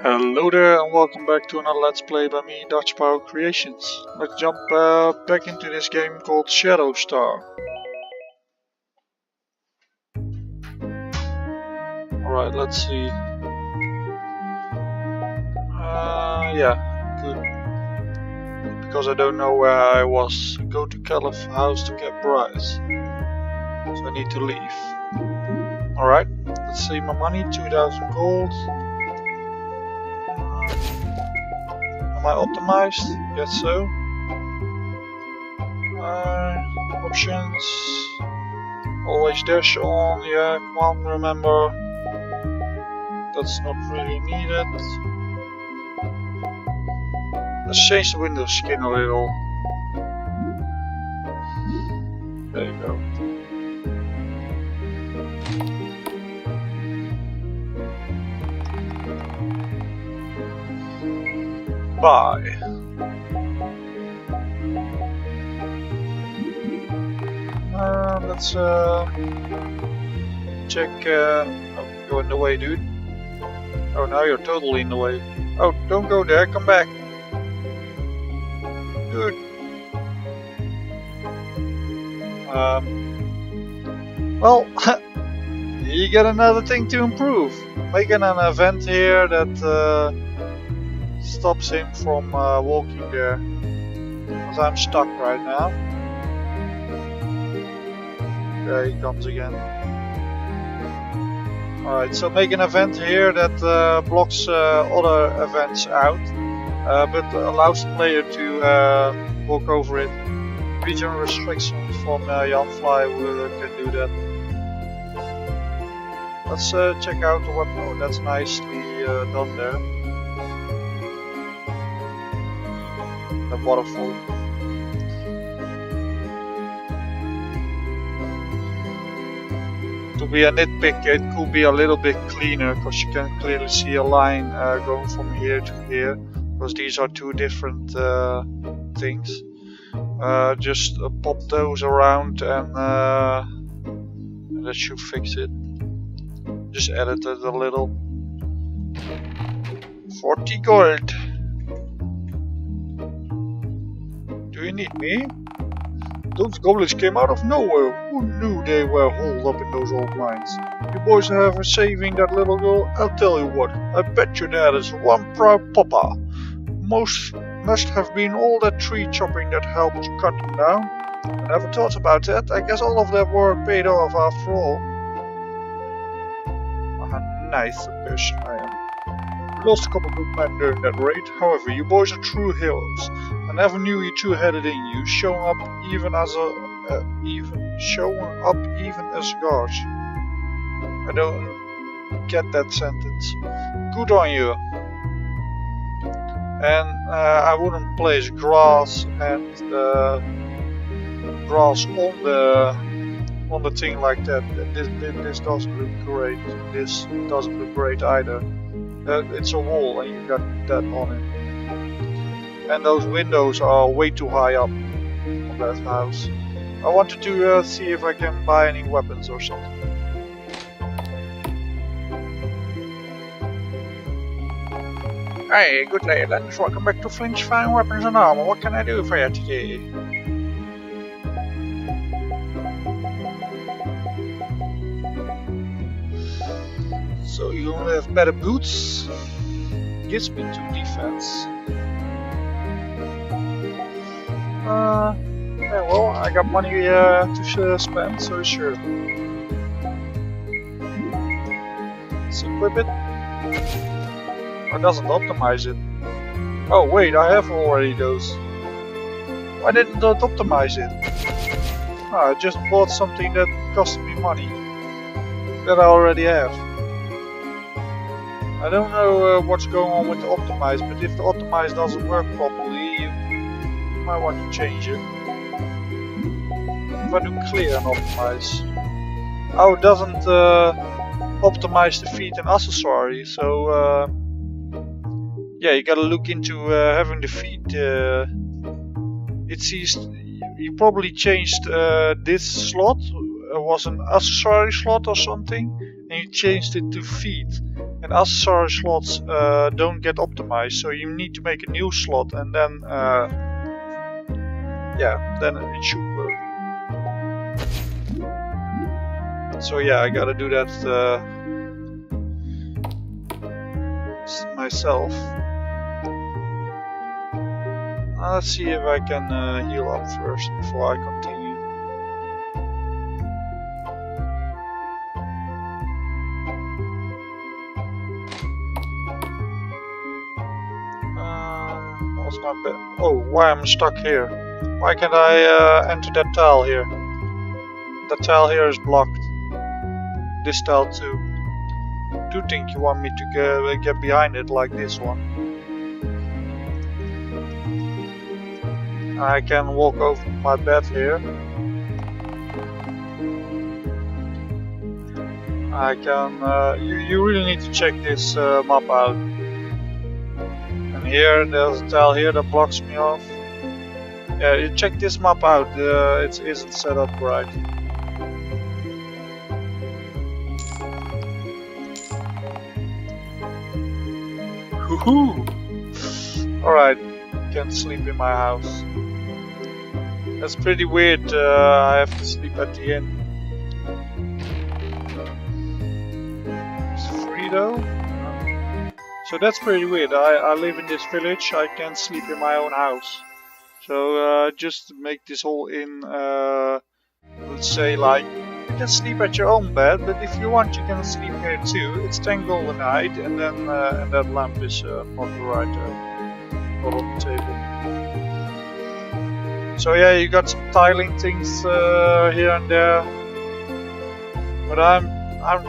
Hello there and welcome back to another Let's Play by me, Dutch Power Creations. Let's jump back into this game called Shadow Star. Alright, let's see. Yeah, good. Because I don't know where I was. Go to Caliph house to get bribes. So I need to leave. Alright, let's see my money, 2000 gold. Am I optimized? Guess so. Options. Always dash on. Yeah, come on, remember. That's not really needed. Let's change the window skin a little. There you go. Bye. Let's check. Oh, you're in the way, dude. Oh, now you're totally in the way. Oh, don't go there. Come back, dude. Well, you get another thing to improve. Making an event here that stops him from walking there, because I'm stuck right now. There he comes again. Alright, so make an event here that blocks other events out, but allows the player to walk over it. Region restrictions from Jan Fly can do that. Let's check out the weapon. Oh, that's nicely done there. The waterfall. To be a nitpick, it could be a little bit cleaner, because you can clearly see a line going from here to here, because these are two different things. Just pop those around and that should fix it. Just edit it a little. 40 gold. Do you need me? Those goblins came out of nowhere. Who knew they were holed up in those old mines? You boys are saving that little girl? I'll tell you what, I bet your dad is one proud papa. Must have been all that tree chopping that helped you cut them down. I never thought about that. I guess all of that work paid off after all. A nice person I am. Lost a couple good men during that raid. However, you boys are true heroes. I never knew you two had it in you, showing up even as guards. I don't get that sentence. Good on you. And I wouldn't place grass and grass on the thing like that. This doesn't look great. This doesn't look great either. It's a wall and you got that on it. And those windows are way too high up on that house. I wanted to see if I can buy any weapons or something. Hey, good day, lads. Welcome back to Flink's Fine Weapons and Armor. What can I do for you today? So you only have better boots. Gives me 2 defense. Yeah, well, I got money to spend, so sure. Let's equip it. Or doesn't optimize it. Oh wait, I have already those. Why didn't it optimize it? I just bought something that cost me money. That I already have. I don't know what's going on with the optimize, but if the optimize doesn't work properly, you might want to change it. If I do clear and optimize. Oh, it doesn't optimize the feet and accessory, so yeah, you gotta look into having the feet. It sees you probably changed this slot. It was an accessory slot or something, and you changed it to feet. And accessory slots don't get optimized, so you need to make a new slot, and then yeah, then it should work. So yeah, I gotta do that myself. Let's see if I can heal up first before I continue. What's my bed? Oh, why am I stuck here? Why can't I enter that tile here? That tile here is blocked. This tile too. I do think you want me to get behind it like this one. I can walk over my bed here. I can. You really need to check this map out. And here, there's a tile here that blocks me off. Yeah, you check this map out. It isn't set up right. Woohoo! Alright, can't sleep in my house. That's pretty weird. I have to sleep at the inn. It's free though? So that's pretty weird. I live in this village, I can't sleep in my own house. So just to make this whole inn, let's say like, you can sleep at your own bed, but if you want you can sleep here too. It's 10 gold a night, and then and that lamp is not right, not on the table. So yeah, you got some tiling things here and there, but I'm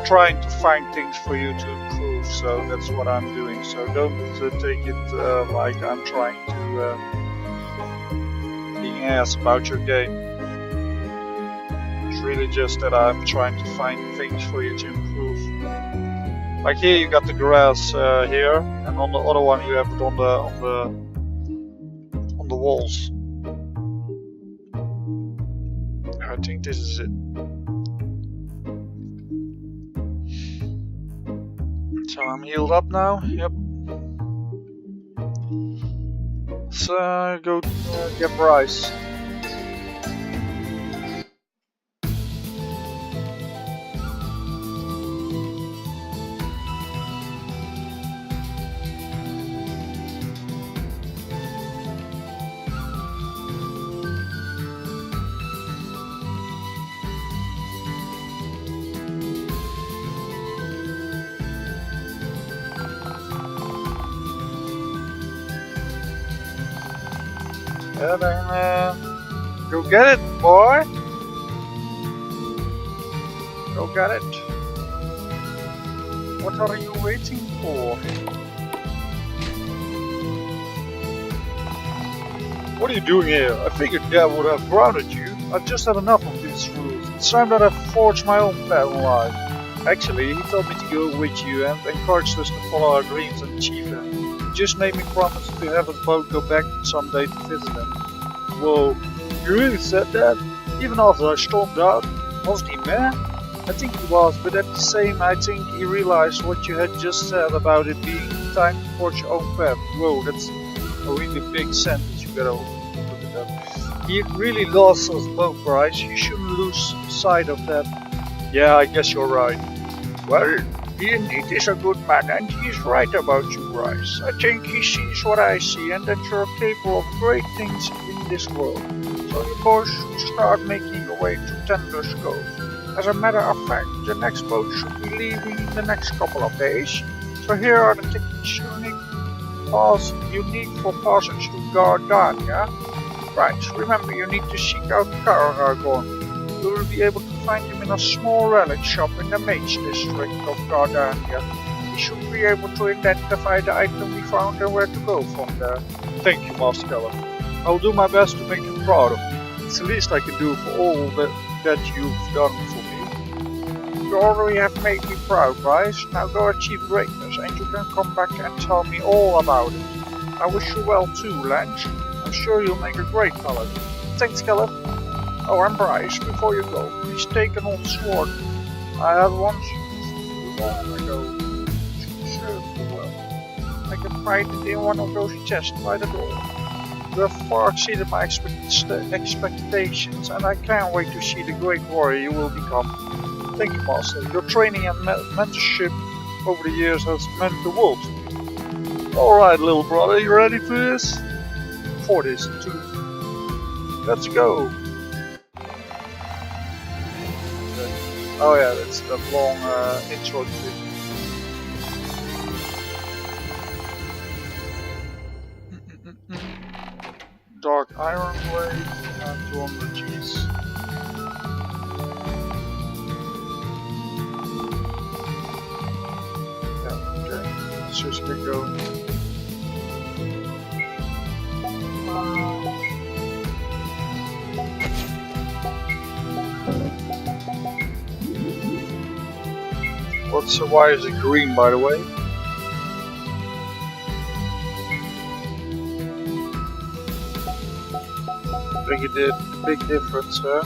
trying to find things for you to improve, so that's what I'm doing. So don't take it like I'm trying to being ass about your game. It's really just that I'm trying to find things for you to improve. Like here you got the grass here, and on the other one you have it on the walls. I think this is it. So I'm healed up now. Yep. Let's go get Bryce. Yeah, then go get it, boy. Go get it. What are you waiting for? What are you doing here? I figured Dad would have grounded you. I've just had enough of these rules. It's time that I forged my own path in life. Actually, he told me to go with you and encouraged us to follow our dreams and achieve them. He just made me promise to have us both go back someday to visit him. Whoa, you really said that? Even after I stormed out? Wasn't he mad? I think he was, but at the same I think he realized what you had just said about it being time to forge your own path. Whoa, that's a really big sentence, you gotta look at that. He really lost us both, Bryce. You shouldn't lose sight of that. Yeah, I guess you're right. Well, he indeed is a good man, and he's right about you, Bryce. I think he sees what I see, and that you're capable of great things in this world. So you both should start making your way to Tender's Cove. As a matter of fact, the next boat should be leaving in the next couple of days. So here are the tickets you need for passage to Gardania. Right, remember you need to seek out Karagorn. You will be able to find him in a small relic shop in the Mage district of Gardania. He should be able to identify the item we found and where to go from there. Thank you, Master Keller. I will do my best to make you proud of me. It's the least I can do for all that you've done for me. You already have made me proud, Bryce. Now go achieve greatness and you can come back and tell me all about it. I wish you well too, Lange. I'm sure you'll make a great paladin. Thanks, Keller. Oh, and Bryce, before you go, please take an old sword I had once long ago. To serve you well. I can find it in one of those chests by the door. You have far exceeded my expectations, and I can't wait to see the great warrior you will become. Thank you, Master. Your training and mentorship over the years has meant the world to me. Alright, little brother, you ready for this? For this, too. Let's go! Okay. Oh yeah, that's that long intro thing. Dark Iron Blade and 200 Gs. Yeah, okay. Let's just get going. Why is it green, by the way? I think it did a big difference, huh?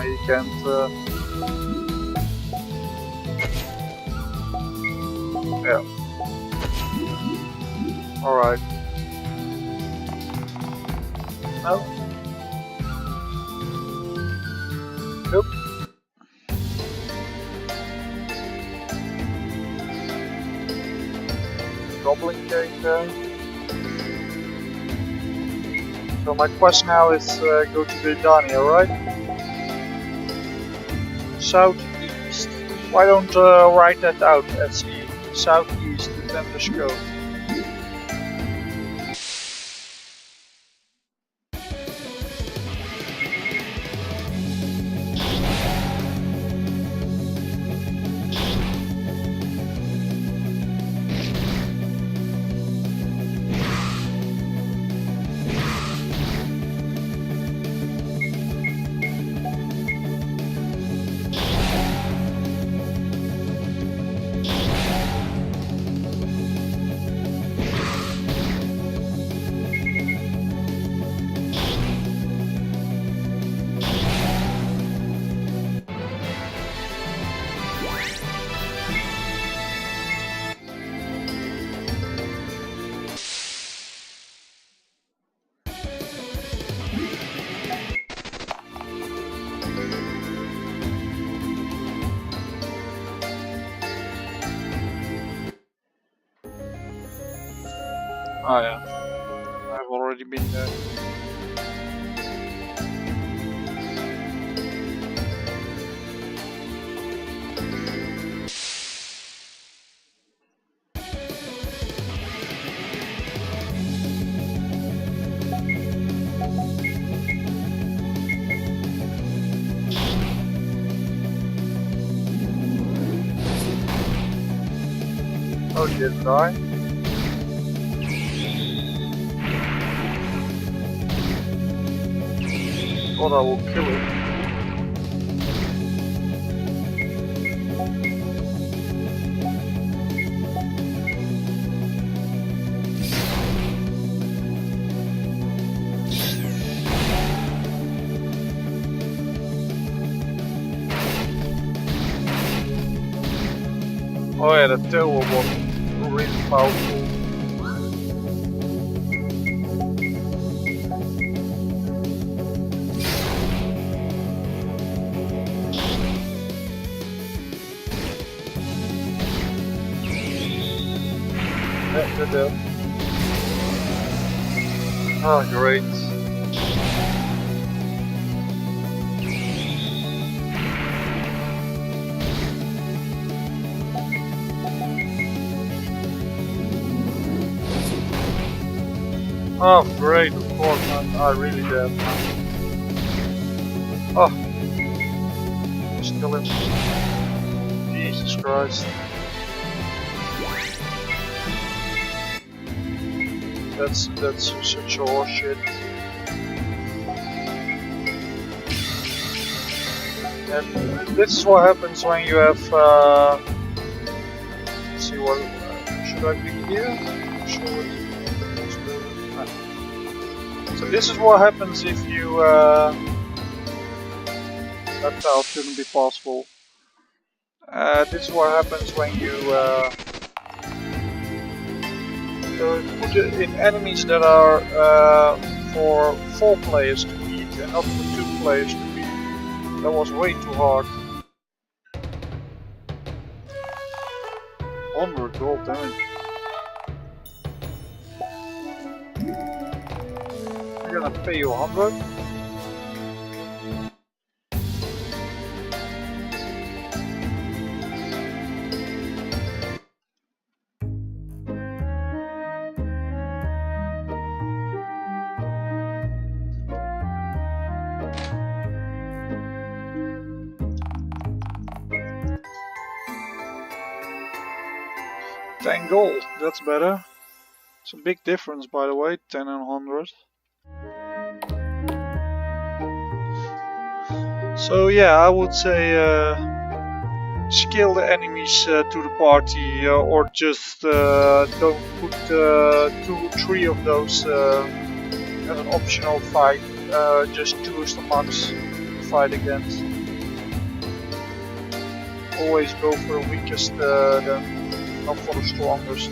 You can't. Yeah. Alright. No? Nope. Goblin cake there. So my quest now is go to the Dani, alright? Southeast. Why don't write that out, SE? Southeast, the Tenders go. Oh yeah, I've already been there. Oh, you didn't die? Thought I will kill it. Oh yeah, the tower was really powerful. Oh, great. Oh, great, of course, man. I really did. Oh. Just kill him. Jesus Christ. That's such a horseshit. And this is what happens when you have. Let's see what should I be here? Show it. So this is what happens if you... that tile shouldn't be possible. This is what happens when you put it in enemies that are for 4 players to beat and not for 2 players to beat. That was way too hard. 100 gold damage. We're gonna pay you 100. Gold, that's better. It's a big difference, by the way, 10 and 100. So yeah, I would say scale the enemies to the party, or just don't put 2 or 3 of those as an optional fight. Just 2 is the max to fight against. Always go for the weakest then. Not for the strongest.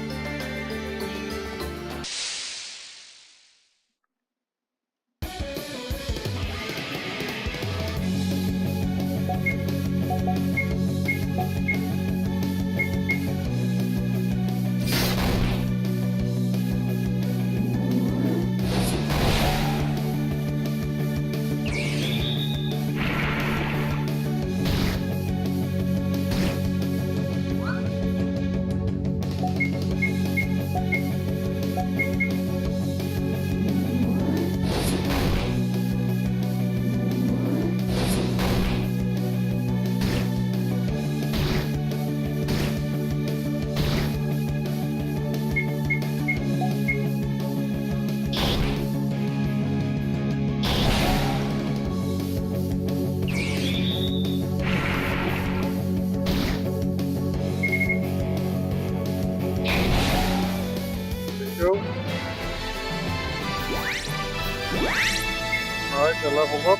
Alright, they leveled up.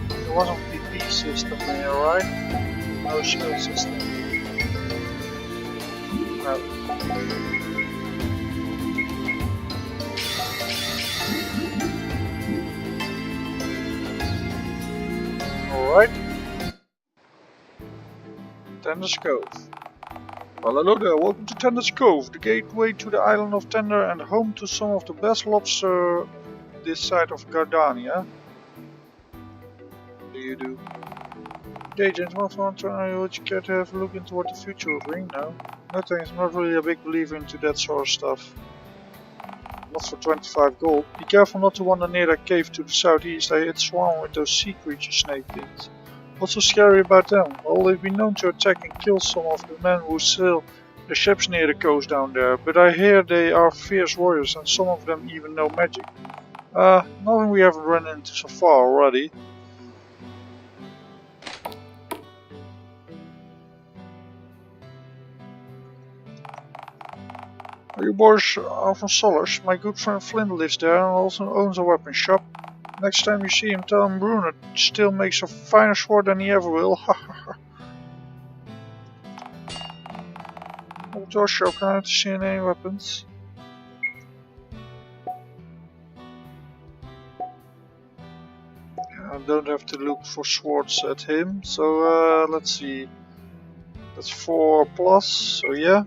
There was a PP system here, right? No skill system. No. Alright. Tender's Cove. Well, hello there, welcome to Tender's Cove, the gateway to the island of Tender and home to some of the best lobster this side of Gardania. What do you do? Okay, gentlemen, would you care to have a look into what the future will bring? No? No thanks, I'm not really a big believer into that sort of stuff. Not for 25 gold. Be careful not to wander near that cave to the southeast, it's swarming with those sea creature snake things. What's so scary about them? Well, they've been known to attack and kill some of the men who sail the ships near the coast down there, but I hear they are fierce warriors and some of them even know magic. Nothing we haven't run into so far already. Are you boys are from Solars? My good friend Flint lives there and also owns a weapon shop. Next time you see him, tell him Bruno still makes a finer sword than he ever will. At your shop, can I see any weapons? I don't have to look for swords at him, so let's see. That's 4 plus, so yeah.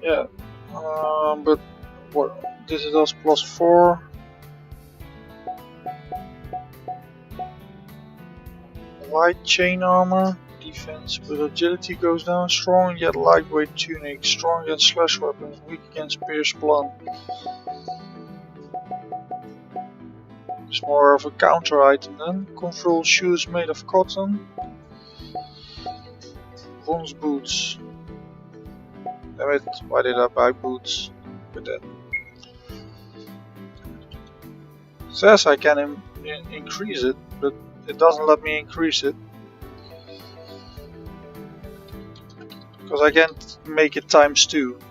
Yeah, but what? This is also plus 4. Light chain armor, defense, but agility goes down. Strong yet lightweight tunic, strong against slash weapons, weak against pierce blunt. It's more of a counter item then. Comfortable shoes made of cotton. Bronze boots. Damn it, why did I buy boots with that? It says I can increase it, but it doesn't let me increase it. Because I can't make it ×2.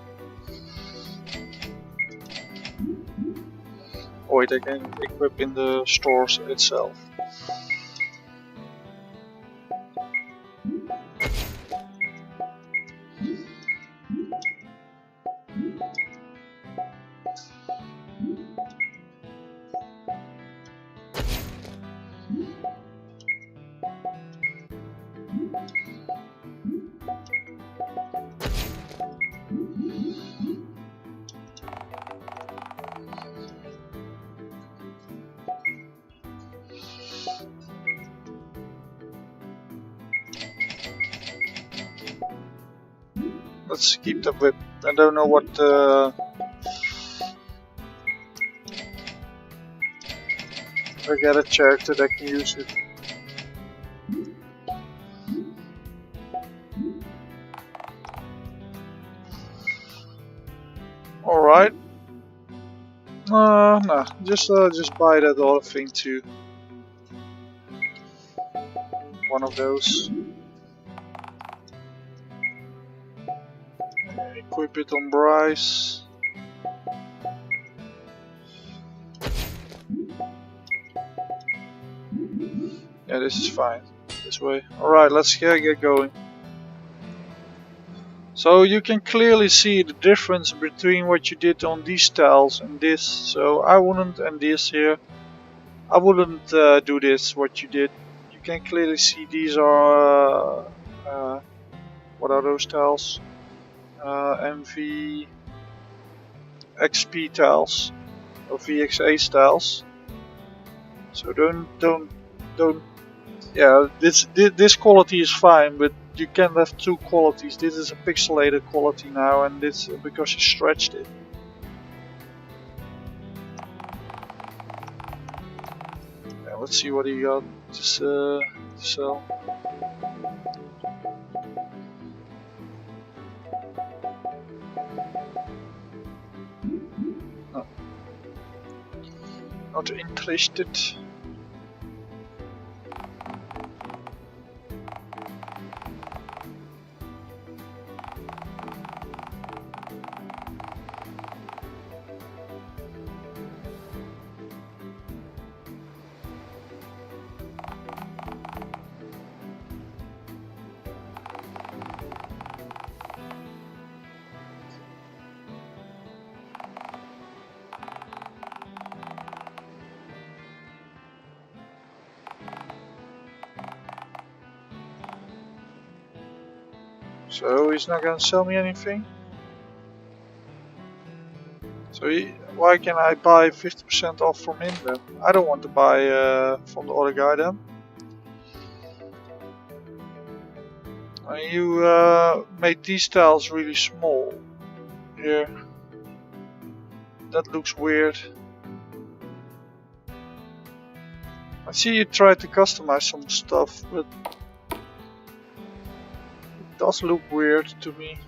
Oh wait, I can equip in the stores itself. Let's keep the whip. I don't know what if I get a character that can use it. Alright. No, just buy that other thing too. One of those. Equip it on Bryce. Yeah, this is fine. This way. Alright, let's get going. So you can clearly see the difference between what you did on these tiles and this. So I wouldn't, and this here, I wouldn't do this, what you did. You can clearly see these are, what are those tiles? MV XP tiles or VXA tiles. So don't. Yeah, this quality is fine, but you can have two qualities. This is a pixelated quality now, and this because you stretched it. Yeah, let's see what he got to sell. No. Not interested. So he's not gonna sell me anything. So why can I buy 50% off from him then? I don't want to buy from the other guy then. You made these tiles really small. Here. That looks weird. I see you tried to customize some stuff, but it does look weird to me.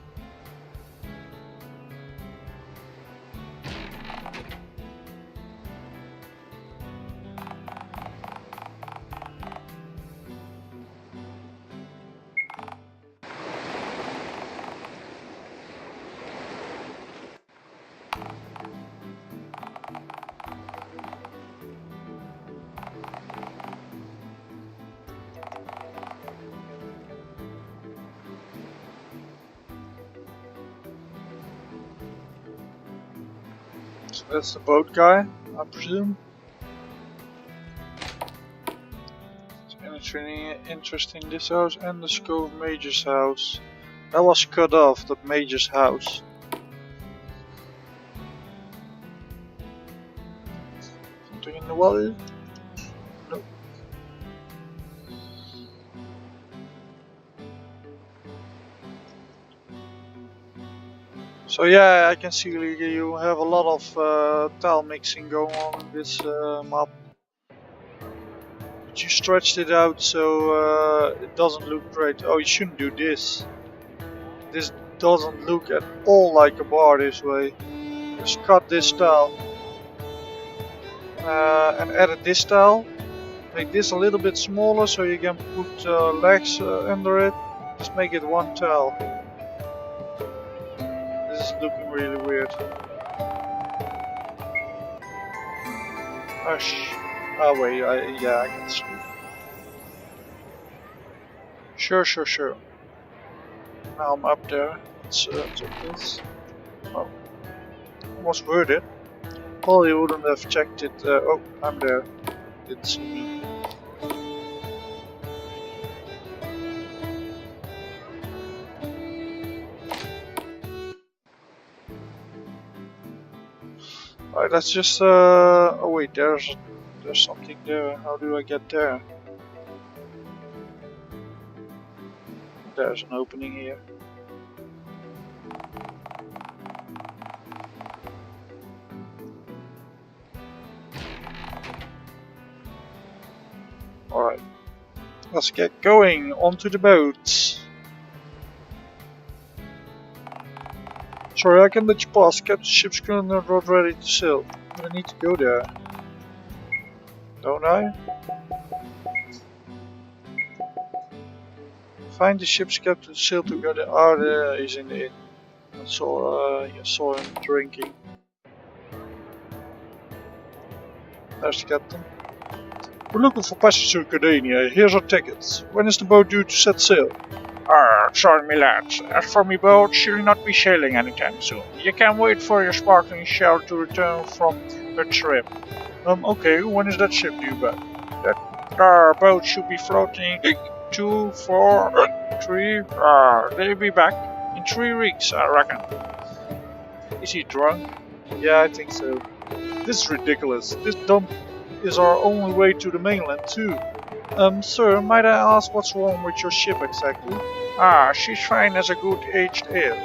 So that's the boat guy, I presume. It's interesting, this house and the Scove Major's house. That was cut off, the Major's house. Something in the water? No. So yeah, I can see you have a lot of tile mixing going on in this map. But you stretched it out so it doesn't look great. Oh, you shouldn't do this. This doesn't look at all like a bar this way. Just cut this tile. And edit this tile. Make this a little bit smaller so you can put legs under it. Just make it one tile. This is looking really weird. Oh wait, yeah, I can see. Sure. Now I'm up there. Let's check this. Oh, almost heard it. Probably wouldn't have checked it. Oh, I'm there. Didn't see me. Alright, let's just. Oh wait, there's something there. How do I get there? There's an opening here. Alright, let's get going onto the boat. Sorry, I can let you pass. Captain ship's currently not ready to sail. I need to go there. Don't I? Find the ship's captain, sail together. Ah, there he's in the inn. I saw him drinking. There's the captain. We're looking for passage to Gardania. Here's our tickets. When is the boat due to set sail? Sorry, my lads. As for me boat, she'll not be sailing anytime soon. You can wait for your sparkling shell to return from the trip. Okay, when is that ship due back? That boat should be floating 2, 4, 3. They'll be back in 3 weeks, I reckon. Is he drunk? Yeah, I think so. This is ridiculous. This dump is our only way to the mainland too. Sir, might I ask what's wrong with your ship exactly? She's fine as a good aged ale.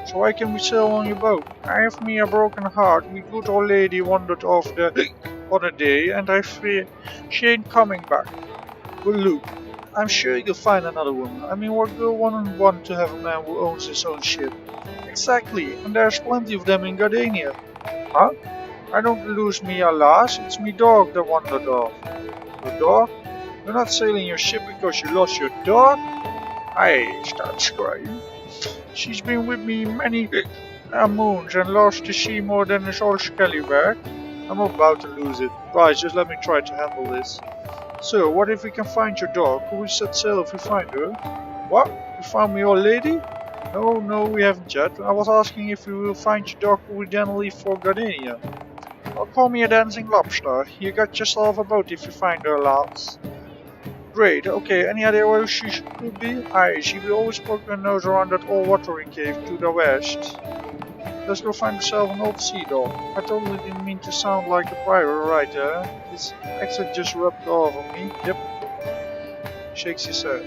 So why can we sail on your boat? I have me a broken heart. Me good old lady wandered off the other day, and I fear she ain't coming back. Well, look, I'm sure you'll find another woman. I mean, what girl wouldn't want to have a man who owns his own ship? Exactly, and there's plenty of them in Gardania. Huh? I don't lose me a lass, it's me dog that wandered off. Your dog? You're not sailing your ship because you lost your dog? I start crying. She's been with me many moons and lost to sea more than his old scallywag. I'm about to lose it. Right, just let me try to handle this. Sir, what if we can find your dog? Could we set sail if we find her? What? You found me old lady? No, we haven't yet. I was asking if we will find your dog, could we then leave for Gardania? Well, call me a dancing lobster. You got yourself a boat if you find her, lads. Great, okay, any idea where she could be? Aye, she will always poke her nose around that old watering cave to the west. Let's go find herself an old sea dog. I totally didn't mean to sound like a pirate right there. This accent just rubbed off on me. Yep. Shakes his head.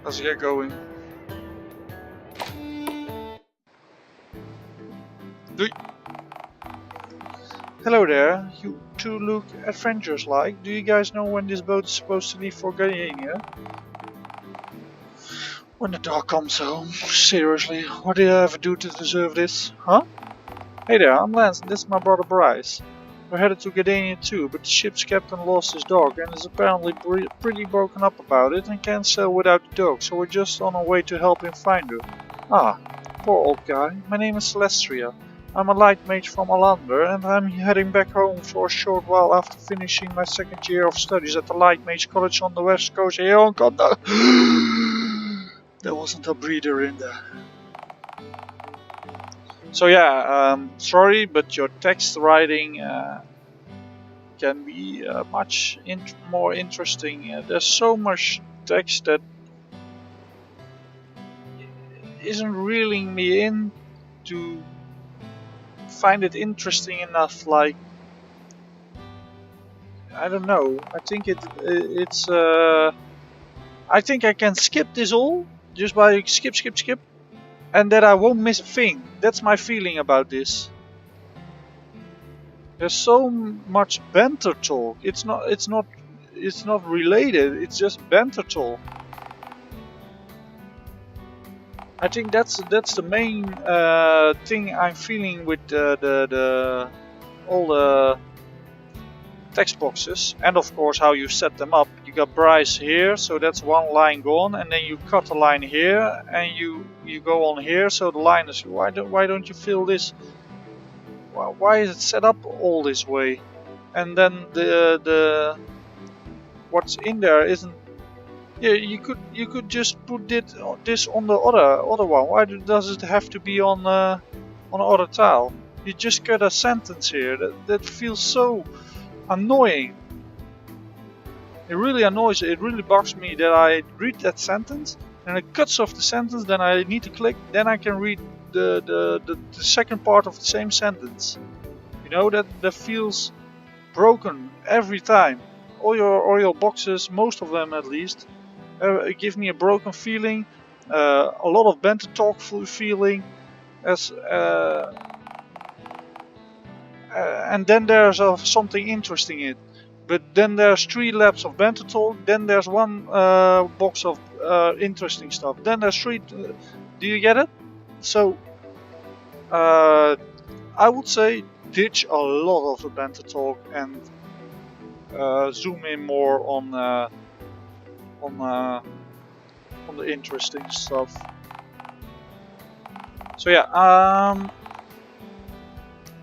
Let's get going. Hello there, you two look adventurous-like. Do you guys know when this boat is supposed to leave for Gardania? When the dog comes home. Seriously, what did I ever do to deserve this? Huh? Hey there, I'm Lance and this is my brother Bryce. We're headed to Gardania too, but the ship's captain lost his dog and is apparently pretty broken up about it and can't sail without the dog, so we're just on our way to help him find her. Ah, poor old guy. My name is Celestria. I'm a light mage from Alander and I'm heading back home for a short while after finishing my second year of studies at the Light Mage College on the west coast. Oh god, no. There wasn't a breather in there. So yeah, sorry, but your text writing can be much more interesting. There's so much text that isn't reeling me in to find it interesting enough. Like, I don't know. I think it's. I think I can skip this all just by skip, and that I won't miss a thing. That's my feeling about this. There's so much banter talk. It's not related. It's just banter talk. I think that's the main thing I'm feeling with all the text boxes, and of course how you set them up. You got Bryce here, so that's one line gone, and then you cut a line here, and you go on here, so the line is. Why don't you fill this? Why is it set up all this way? And then the what's in there isn't. Yeah, you could just put this on the other one. Why does it have to be on the other tile? You just got a sentence here that feels so annoying. It really annoys. It really bugs me that I read that sentence and it cuts off the sentence. Then I need to click. Then I can read the second part of the same sentence. You know, that feels broken every time. All your boxes, most of them at least, give me a broken feeling. A lot of banter talk feeling. And then there's something interesting in it. But then there's 3 laps of banter talk. Then there's one box of interesting stuff. Then there's 3. Do you get it? So I would say ditch a lot of the banter talk and zoom in more on the interesting stuff. So yeah,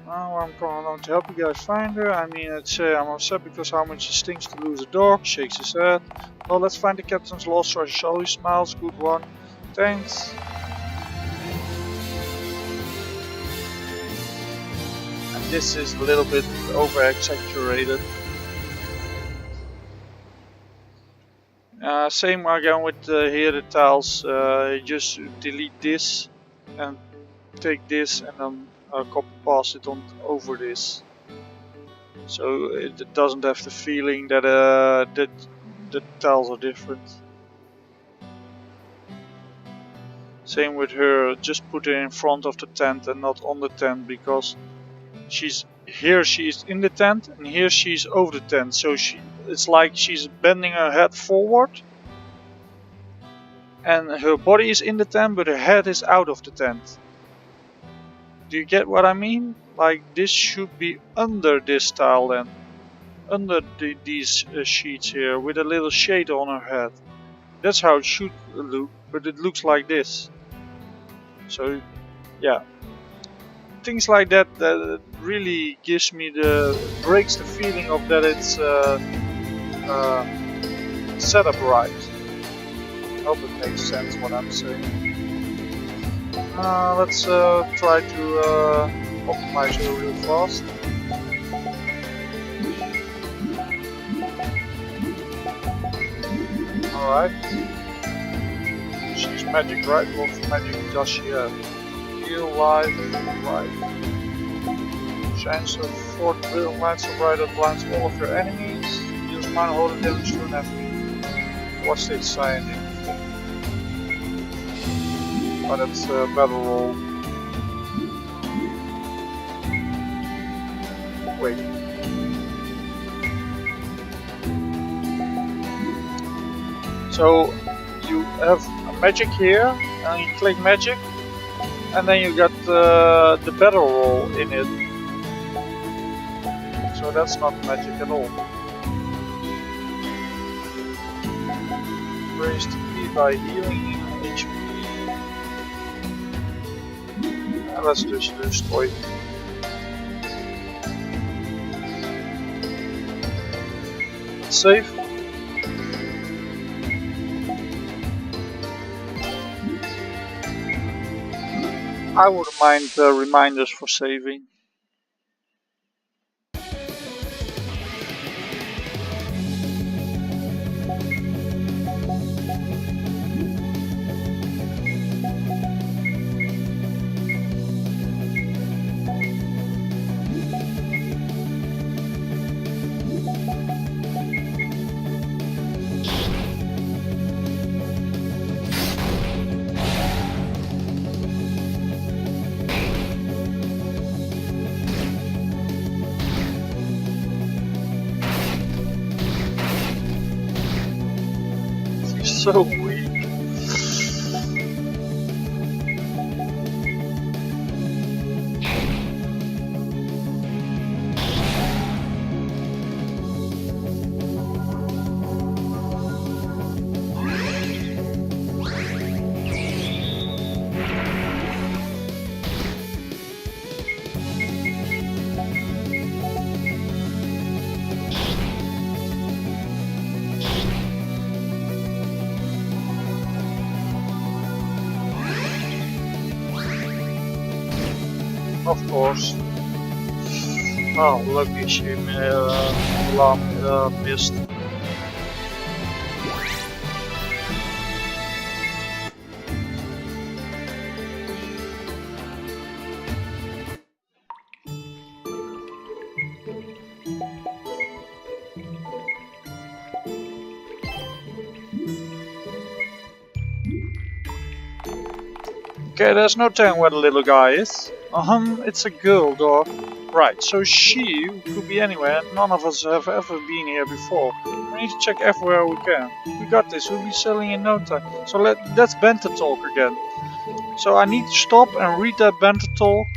now I'm going to help you guys find her. I mean, I'm upset because how much it stinks to lose a dog. Shakes his head. Well, let's find the captain's lost treasure. He smiles. Good one. Thanks. And this is a little bit over exaggerated. Same again with here the tiles. Just delete this and take this and then copy paste it on over this, so it doesn't have the feeling that the tiles are different. Same with her. Just put her in front of the tent and not on the tent, because she's in the tent and here she's over the tent, so it's like she's bending her head forward and her body is in the tent but her head is out of the tent. Do you get what I mean? Like, this should be under this tile then, under these sheets here, with a little shade on her head. That's how it should look, but it looks like this. So yeah, things like that really breaks the feeling of that it's set up right. I hope it makes sense what I'm saying. Let's try to optimize her real fast. Alright. She's magic, right? What magic does she have? Heal, life, life. Shines her 4th brilliant light so bright that blinds all of your enemies. Deals minor holding damage to an enemy. What's this sign? Oh, that's a battle roll. Wait. So you have a magic here, and you click magic, and then you got the battle roll in it. So that's not magic at all. Raised HP by healing HP. Let's just destroy. Save. I wouldn't mind reminders for saving. So weak. Of course. Oh, lucky she alarm missed. Okay, there's no telling where the little guy is. It's a girl dog. Right, so she could be anywhere and none of us have ever been here before. We need to check everywhere we can. We got this, we'll be selling in no time. So that's banter talk again. So I need to stop and read that banter talk.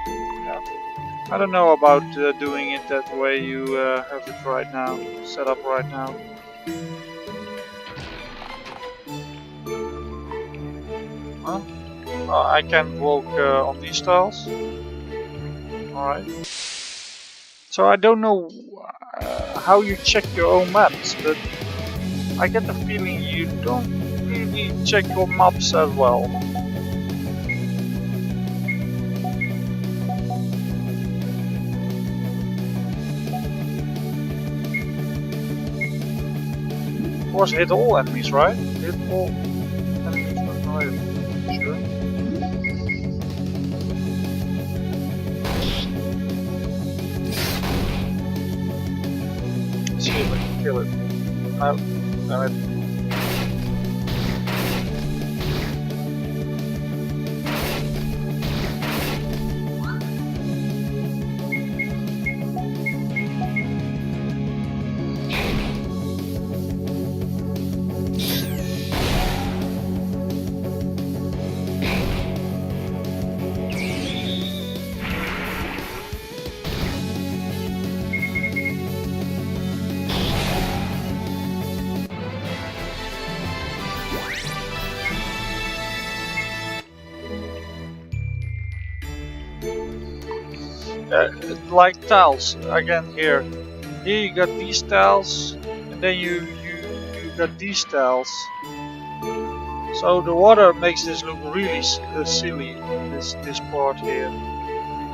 Yeah. I don't know about doing it that way you have it right now, set up right now. Huh? I can't walk on these tiles. Alright. So I don't know how you check your own maps, but I get the feeling you don't really check your maps as well. Of course, hit all enemies, right? Hit all enemies with no hit. Sure. See if I can kill it. No, damn it. Like tiles again here. Here you got these tiles, and then you got these tiles. So the water makes this look really silly. This part here.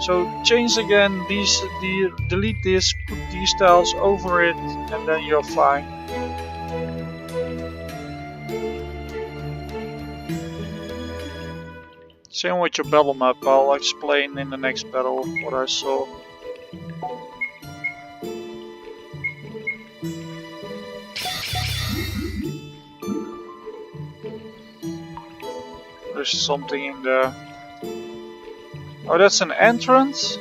So change again these, delete this, put these tiles over it, and then you're fine. Same with your battle map. I'll explain in the next battle what I saw. There's something in there. Oh, that's an entrance?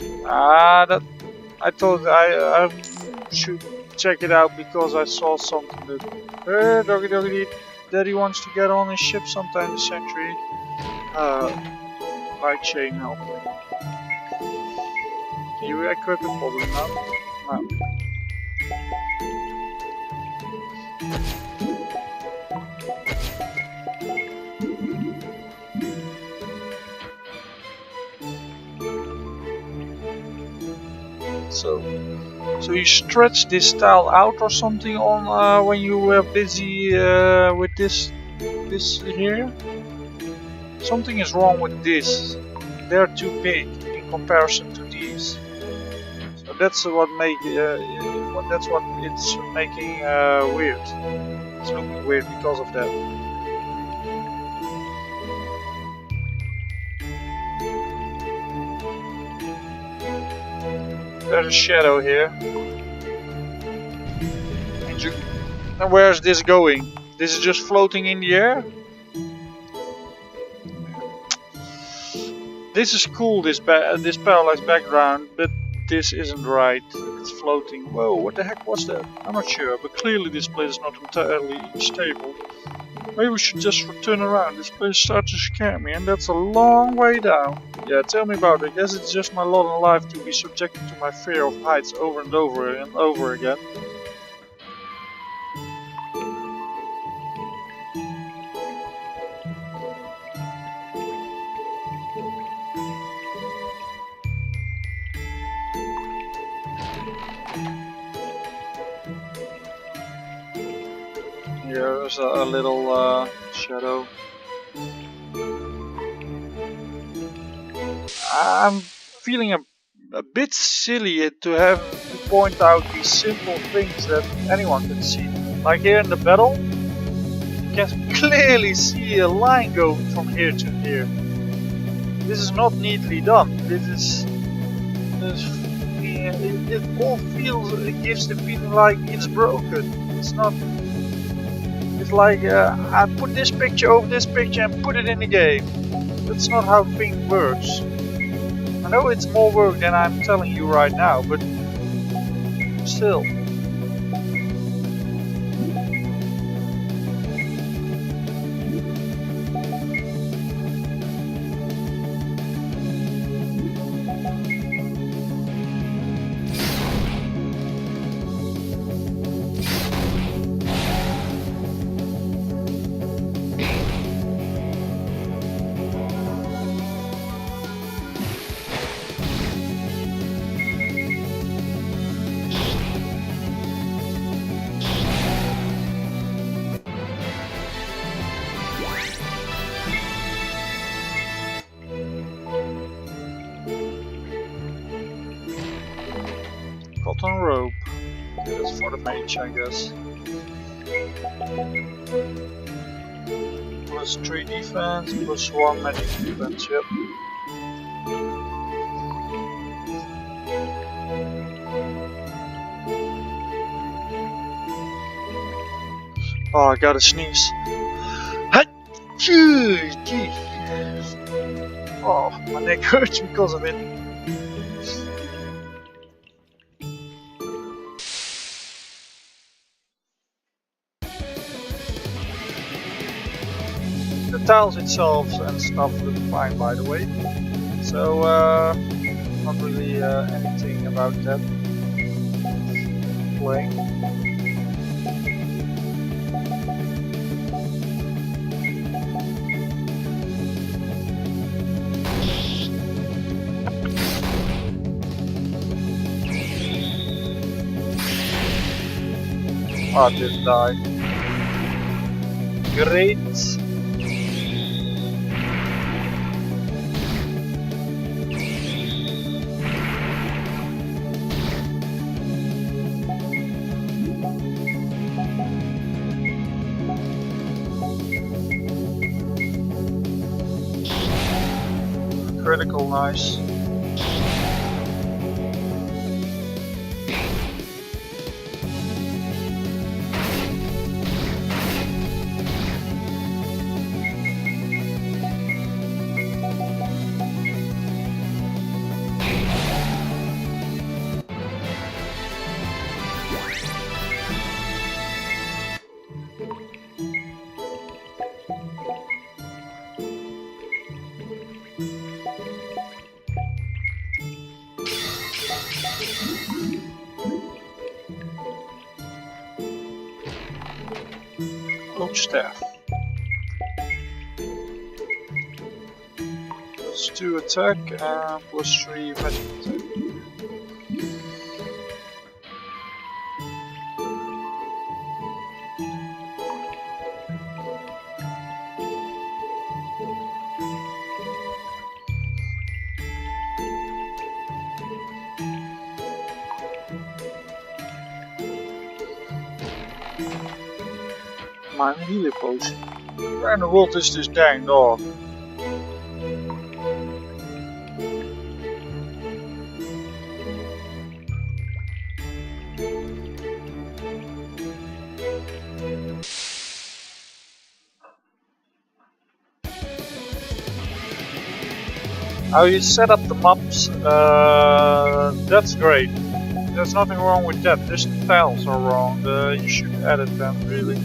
That I thought I should check it out because I saw something that doggy doggy daddy wants to get on his ship sometime this century. Light chain help. Can you equip it? Probably not. No. So you stretch this tile out or something on when you were busy with this here? Something is wrong with this. They're too big in comparison to these. So that's what that's what it's making weird. It's looking weird because of that. There's a shadow here. And where's this going? This is just floating in the air? This is cool, this parallax background, but this isn't right. It's floating. Whoa, what the heck was that? I'm not sure, but clearly this place is not entirely stable. Maybe we should just turn around. This place starts to scare me, and that's a long way down. Yeah, tell me about it. I guess it's just my lot in life to be subjected to my fear of heights over and over and over again. Here's a little shadow. I'm feeling a bit silly to have to point out these simple things that anyone can see. Like here in the battle, you can clearly see a line going from here to here. This is not neatly done. It all feels, it gives the feeling like it's broken. It's not. It's like I put this picture over this picture and put it in the game. That's not how thing works. I know it's more work than I'm telling you right now, but still. Cotton rope. That's for the mage, I guess. Plus 3 defense, plus 1 magic defense, yep. Oh, I gotta sneeze. Oh, my neck hurts because of it. The tiles itself and stuff look fine, by the way. So, not really anything about that. Playing. Oh, I didn't die. Great. Critical, nice. Oak staff. Plus 2 attack and plus 3 magic attack. Mine a healer potion. Where in the world is this dang dog? How you set up the maps, that's great. There's nothing wrong with that. Just the tiles are wrong. You should edit them, really.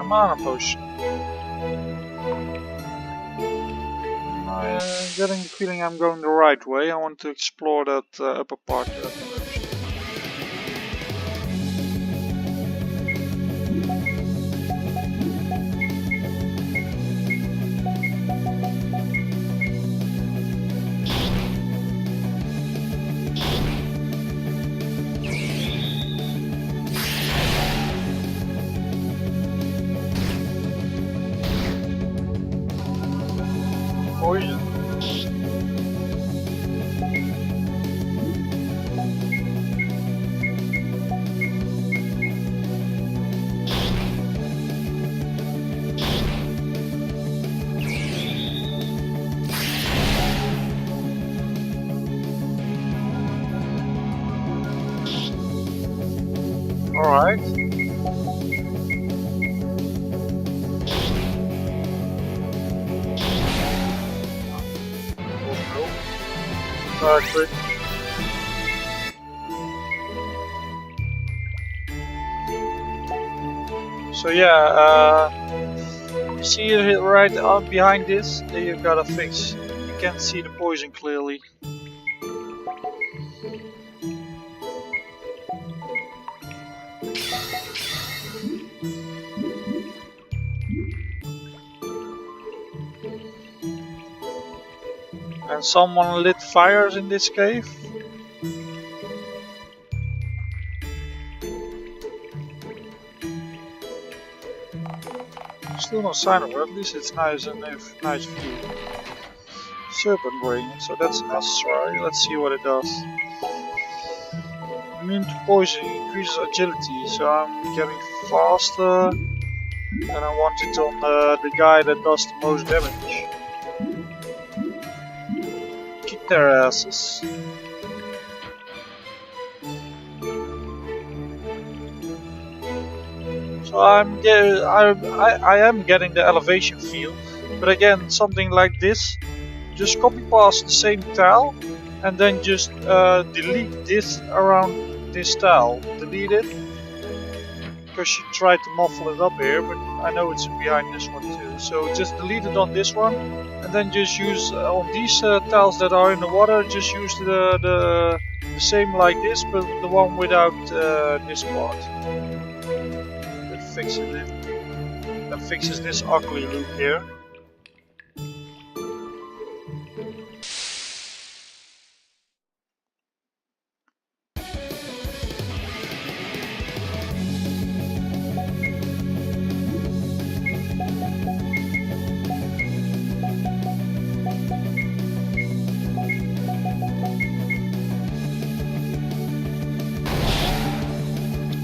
mana potion. I'm getting the feeling I'm going the right way. I want to explore that upper part. Poison. Alright. Quick. So yeah, you see it right out behind this? There you gotta fix. You can't see the poison clearly. And someone lit fires in this cave. Still no sign of her, at least it's nice and nice view. Serpent ring, so that's necessary. Let's see what it does. Immune to poison, increases agility, so I'm getting faster. And I want it on the guy that does the most damage. Kick their asses. So I am getting the elevation feel, but again, something like this, just copy paste the same tile, and then just delete this around this tile. Delete it, because she tried to muffle it up here, but I know it's behind this one too. So just delete it on this one, and then just use on these tiles that are in the water, just use the same like this, but the one without this part. That fixes this ugly loop here.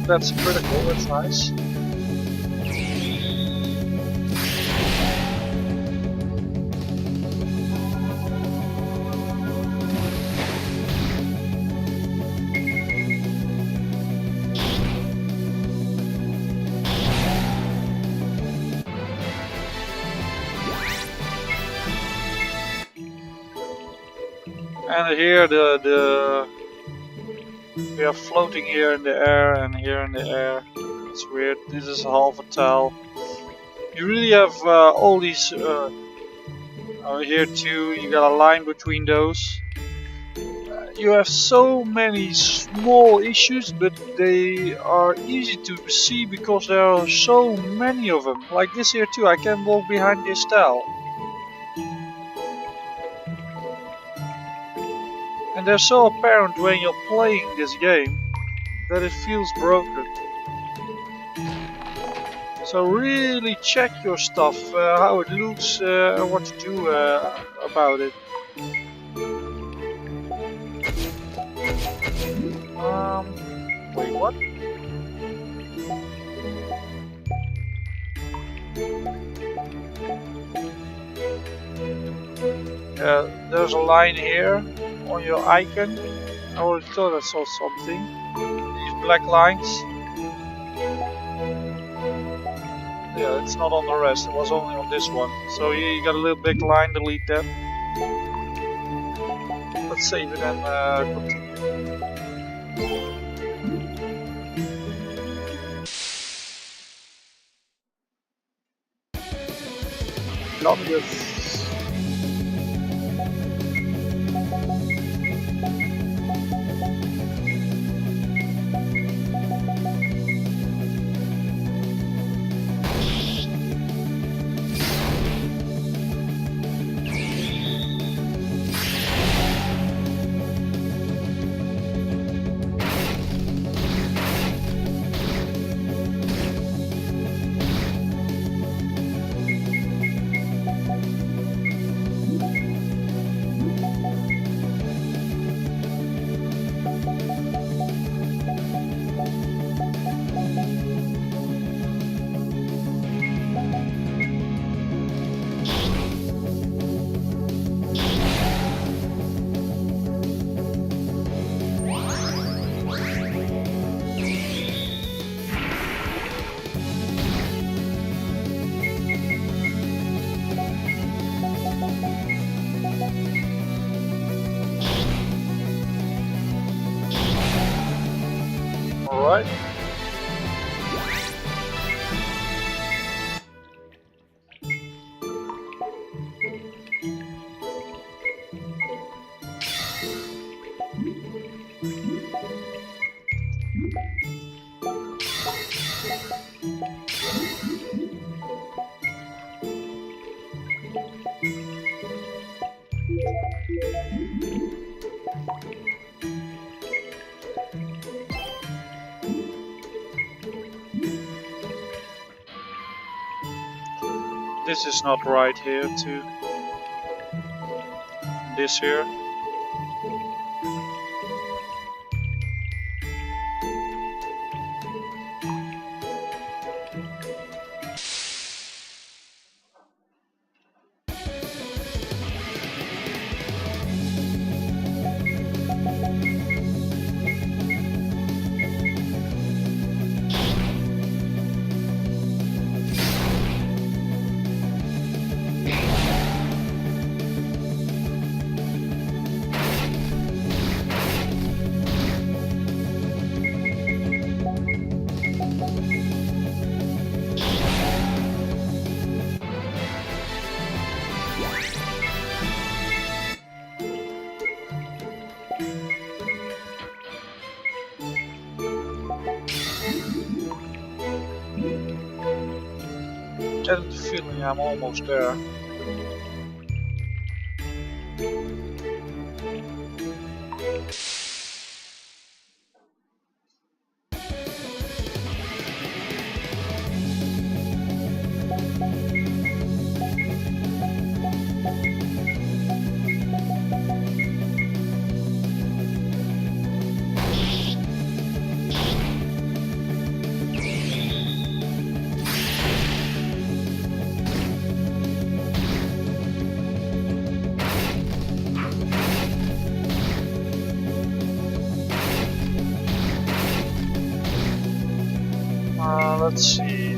That's critical, that's nice. And here we are floating here in the air and here in the air. It's weird. This is half a tile. You really have all these here too. You got a line between those. You have so many small issues, but they are easy to see because there are so many of them. Like this here too. I can walk behind this tile. And they're so apparent when you're playing this game that it feels broken. So really check your stuff, how it looks and what to do about it. Wait, what? There's a line here on your icon. I already thought I saw something. These black lines. Yeah, it's not on the rest, it was only on this one. So you got a little big line, delete that. Let's save it and continue. Kilometers. Alright. This is not right here too. This here. Getting the feeling I'm almost there. Let's see.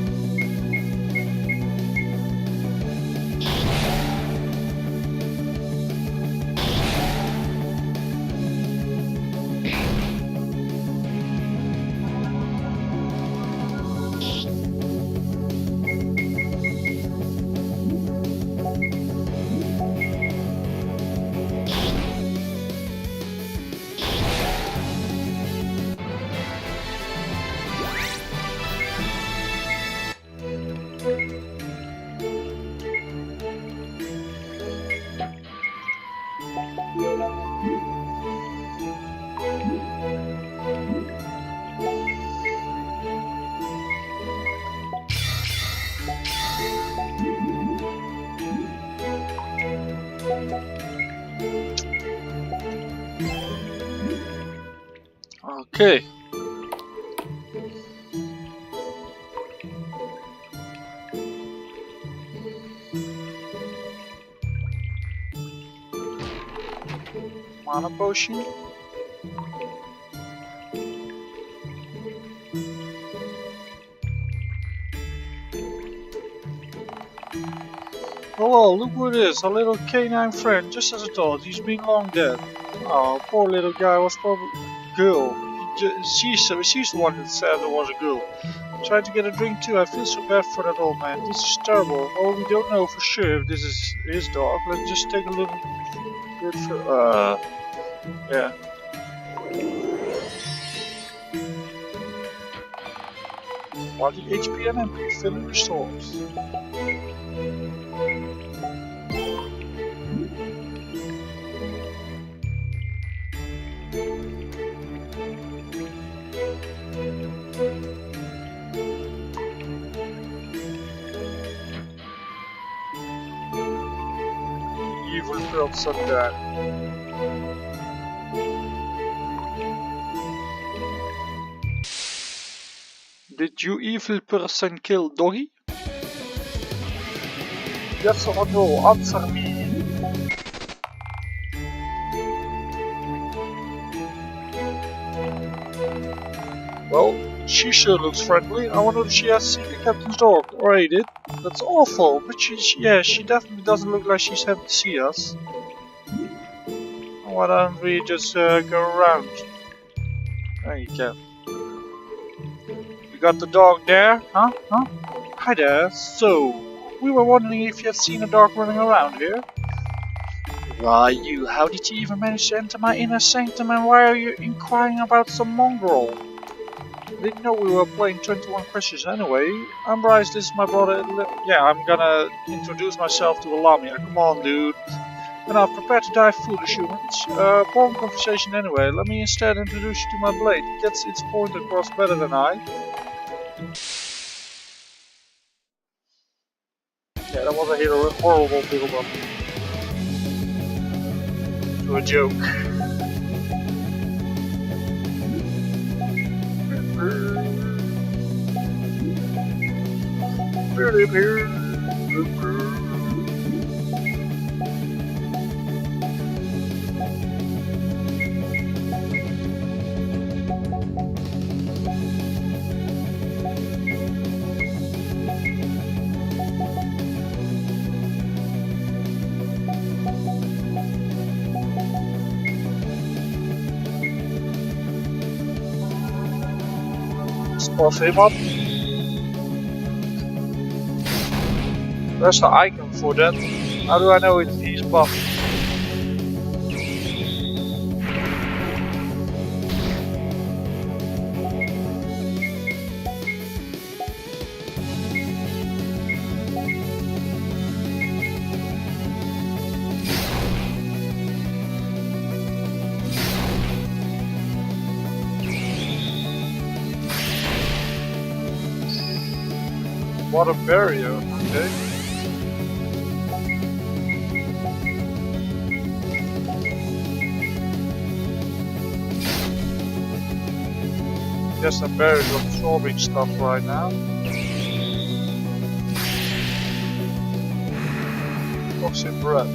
Okay. Mana potion. Hello, look who it is, a little canine friend, just as I thought, he's been long dead. Oh, poor little guy was probably... Girl. She's the one that said there was a girl. Trying to get a drink too. I feel so bad for that old man. This is terrible. Oh, we don't know for sure if this is his dog. Let's just take a little bit for. Yeah. While the HP and MP filling restores. Evil person dead. Did you evil person kill Doggy? Yes or no? Answer me. Well, she sure looks friendly. I wonder if she has seen the captain's dog, or ate it. That's awful, but she definitely doesn't look like she's happy to see us. Why don't we just go around? Oh, you can. You got the dog there, huh? Hi there. So, we were wondering if you had seen a dog running around here. Why you? How did you even manage to enter my inner sanctum, and why are you inquiring about some mongrel? Didn't know we were playing 21 questions anyway. I'm Bryce, this is my brother. Yeah, I'm gonna introduce myself to Lamia. Come on, dude. And I've prepared to die, foolish humans. Boring conversation anyway. Let me instead introduce you to my blade. It gets its point across better than I. Yeah, that was a horrible build-up to a joke. Buff him up. Where's the icon for that? How do I know he's buff? What a barrier, okay. Guess the barrier is absorbing stuff right now. Toxic breath.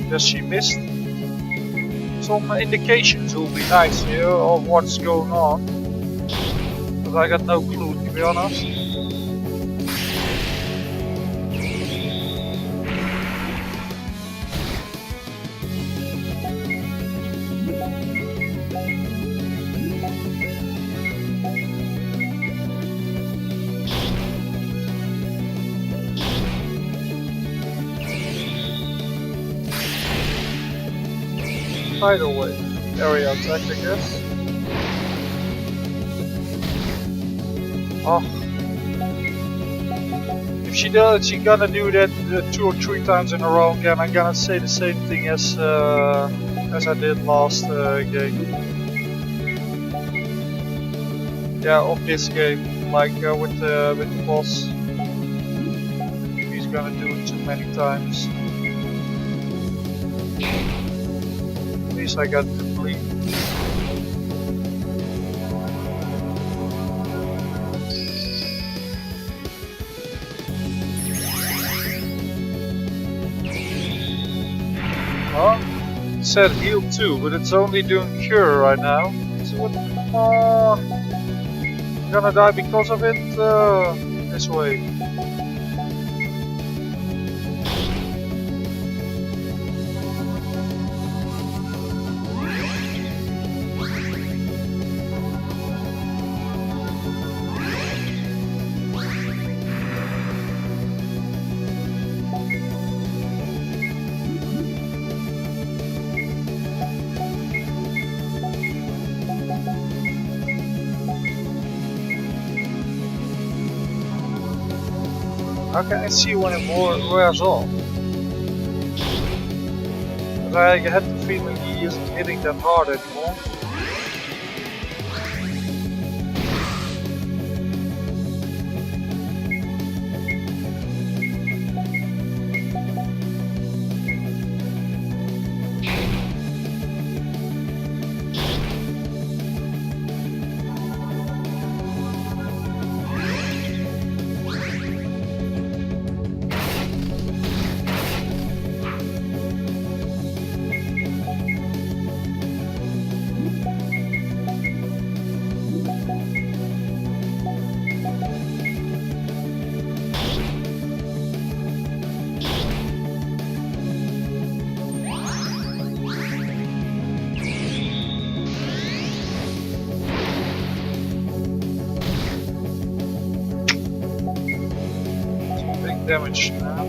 Guess she missed. Some indications will be nice here of what's going on. But I got no clue, to be honest. Tidal wave, area attack, I guess. Oh. If she does, she's gonna do that 2 or 3 times in a row again. I'm gonna say the same thing as I did last game. Yeah, of this game, like with the boss. He's gonna do it too many times. At least I got complete. It said heal too, but it's only doing cure right now. So what? Come on! I'm gonna die because of it. This way. How can I see when it wears off? But I had the feeling he isn't hitting that hard anymore. Big damage now.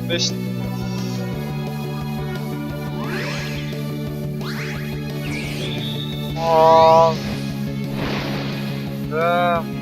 Missed. Oh, damn.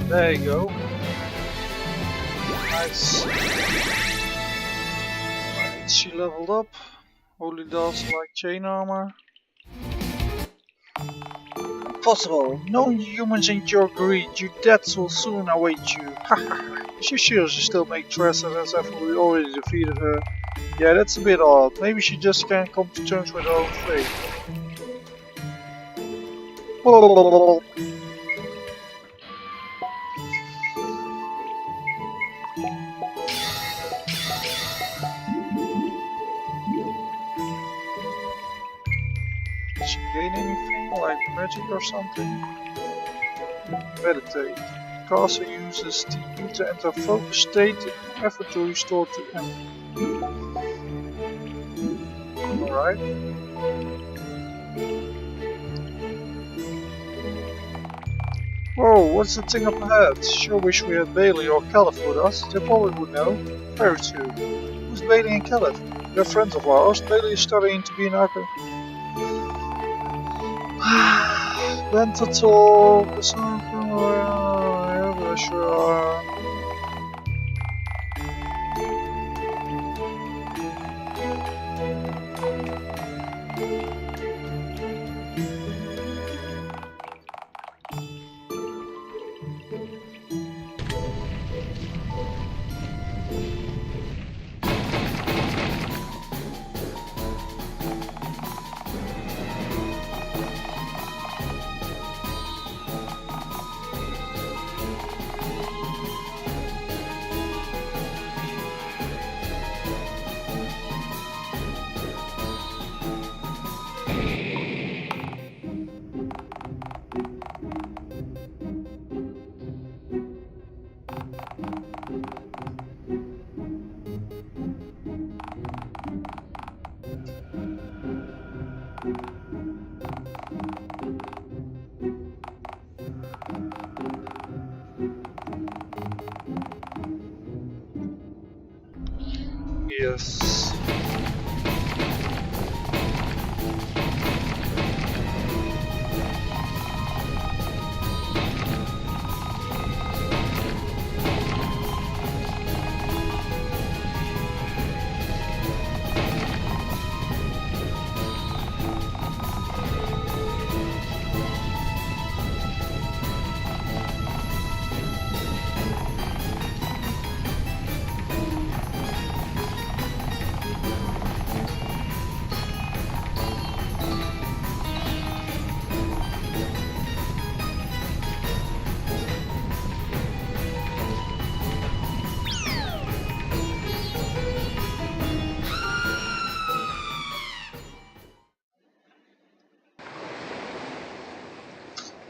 There you go. Nice. Right, she leveled up. Only does like chain armor. Impossible! No humans ain't your greed. Your deaths will soon await you. She sure she still make threats as if we already defeated her. Yeah, that's a bit odd. Maybe she just can't come to terms with her own fate. Did she gain anything, like magic or something? Meditate. Caster uses TP to enter focus state in an effort to restore to M. Alright. Whoa, what's the thing up ahead? Sure wish we had Bailey or Caliph with us. They probably would know. Very true. Who's Bailey and Caliph? They're friends of ours. Bailey is studying to be an archer. Vänta talk or something. Yeah, sure. Yes.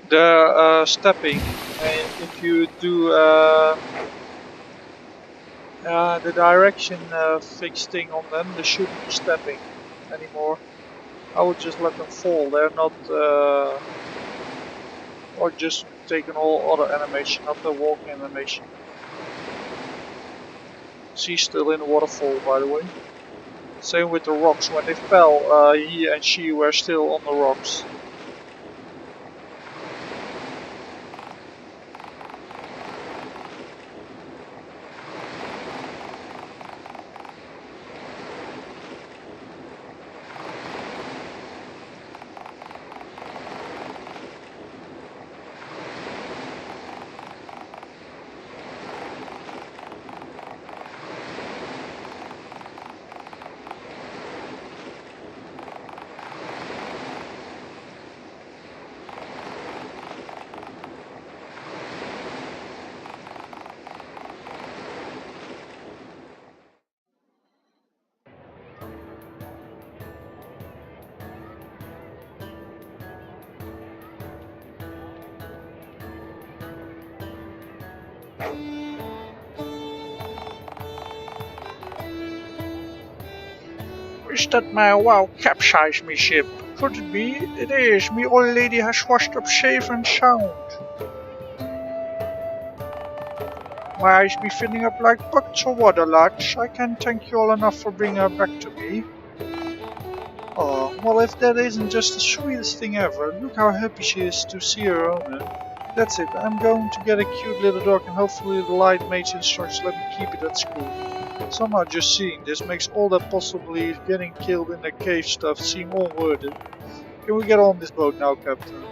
The stepping, and if you do the direction fixed thing on them, they shouldn't be stepping anymore. I would just let them fall. They're not, or just take an all other animation, not the walking animation. She's still in the waterfall, by the way. Same with the rocks. When they fell, he and she were still on the rocks. Is that my wow capsized me ship? Could it be? It is. Me old lady has washed up safe and sound. My eyes be filling up like buckets of water, lads. I can't thank you all enough for bringing her back to me. Oh, well, if that isn't just the sweetest thing ever, look how happy she is to see her owner. That's it, I'm going to get a cute little dog and hopefully the light mate's instructions let me keep it at school. Somehow just seeing this makes all that possibly getting killed in the cave stuff seem all worth it. Can we get on this boat now, Captain?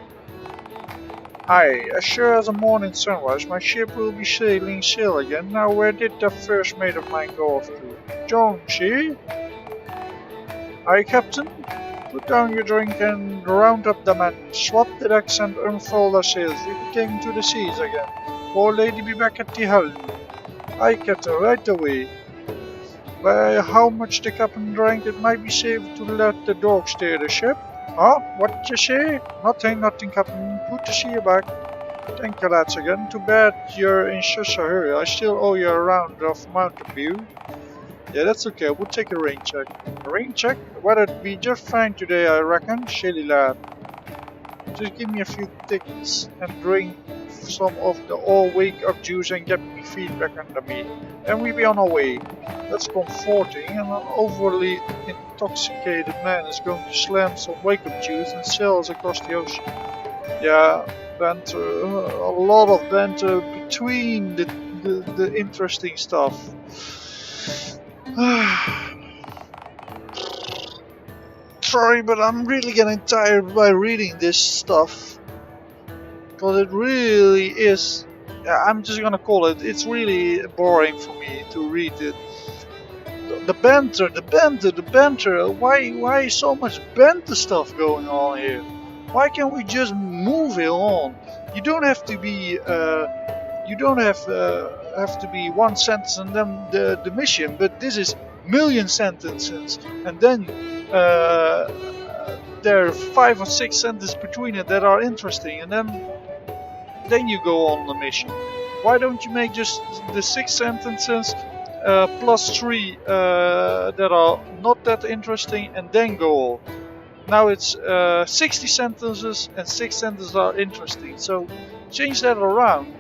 Aye, as sure as the morning sunrise, my ship will be sailing sail again. Now where did that first mate of mine go off to? Jones, eh? Aye, Captain? Put down your drink and round up the men. Swap the decks and unfold our sails. We'll be taking to the seas again. Poor lady be back at the helm. Aye, Captain, right away. By how much the captain drank, it might be safe to let the dog steer the ship. Huh? What you say? Nothing, Captain. Good to see you back. Thank you, lads, again. Too bad you're in such a hurry. I still owe you a round of Mountain View. Yeah, that's okay. We'll take a rain check. A rain check? Weather'd be just fine today, I reckon. Shilly lad. Just give me a few tickets and drink some of the all wake up juice and get me feet back under me. Then we be on our way. That's comforting, and an overly intoxicated man is going to slam some wake up juice and sail us across the ocean. Yeah, banter, a lot of banter between the interesting stuff. Sorry, but I'm really getting tired by reading this stuff. Because it really is, I'm just gonna call it, it's really boring for me to read it. The banter, why so much banter stuff going on here? Why can't we just move it on? You don't have to be, have to be one sentence and then the mission, but this is million sentences, and then there are 5 or 6 sentences between it that are interesting, and then you go on the mission. Why don't you make just the 6 sentences plus 3 that are not that interesting and then go on? Now it's 60 sentences and 6 sentences are interesting, so change that around.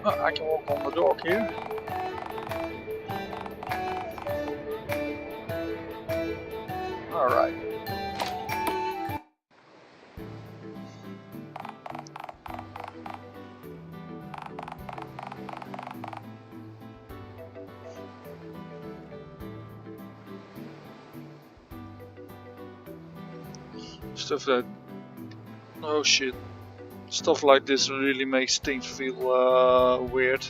I can walk on the dog here. Alright. Stuff that... oh shit. Stuff like this really makes things feel weird.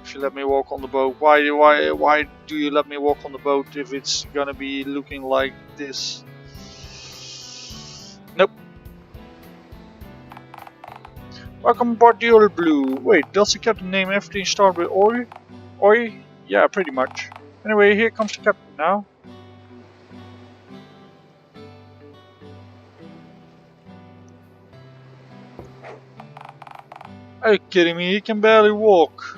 If you let me walk on the boat, why do you let me walk on the boat if it's gonna be looking like this? Nope. Welcome aboard the Oil Blue. Wait, does the captain name everything start with Oi? Oi? Yeah, pretty much. Anyway, here comes the captain now. Are you kidding me? He can barely walk.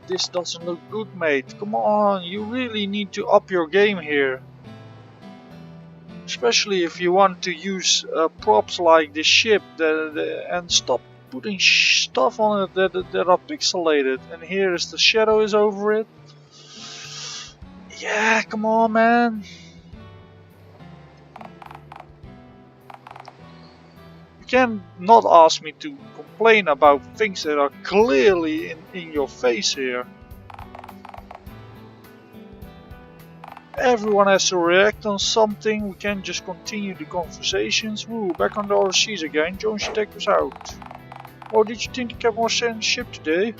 This doesn't look good, mate. Come on, you really need to up your game here. Especially if you want to use props like this ship and stop putting stuff on it that are pixelated. And here is the shadow is over it. Yeah, come on, man. You can not ask me to complain about things that are clearly in your face here. Everyone has to react on something. We can't just continue the conversations. Woo, back on the other seas again. Jones should take us out. Oh, did you think the captain was sailing the ship today?